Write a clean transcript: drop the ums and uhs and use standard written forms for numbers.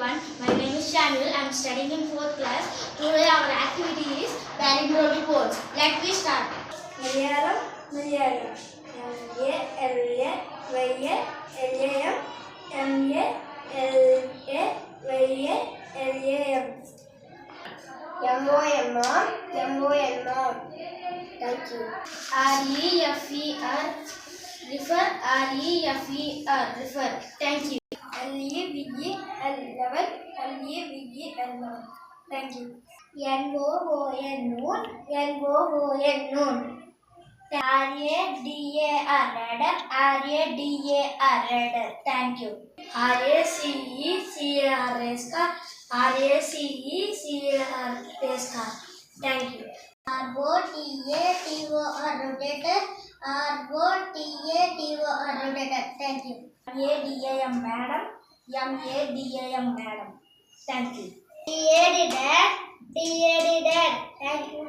everyone. My name is Samuel. I am studying in 4th class. Today our activity is palindromic words. Let me start. Malayalam, Malayalam. M-A-L-A-Y-A-L-A-M. M-A-L-A-Y-A-L-A-M. M-O-M-O, M-O-M-O. Thank you. R-E-F-E-R. Refer, R-E-F-E-R. Refer. Thank you. L-E-V-E-L-11, L-E-V-E-L-11. Thank you. N-O-O-N, noon, N-O-O-N, noon. R-A-D-A-R, radar, R-A-D-A-R, radar. Thank you. R-A-C-E-C-A-R, race car, R-A-C-E-C-A-R, race car. Thank you. R-O-T-A-T-O-R, rotator, R-O-T-A-T-O-R, rotator. Thank you. M-A-D-A-M, madam, M-A-D-A-M, madam. Thank you. D-A-D, dad, D-A-D, dad. Thank you.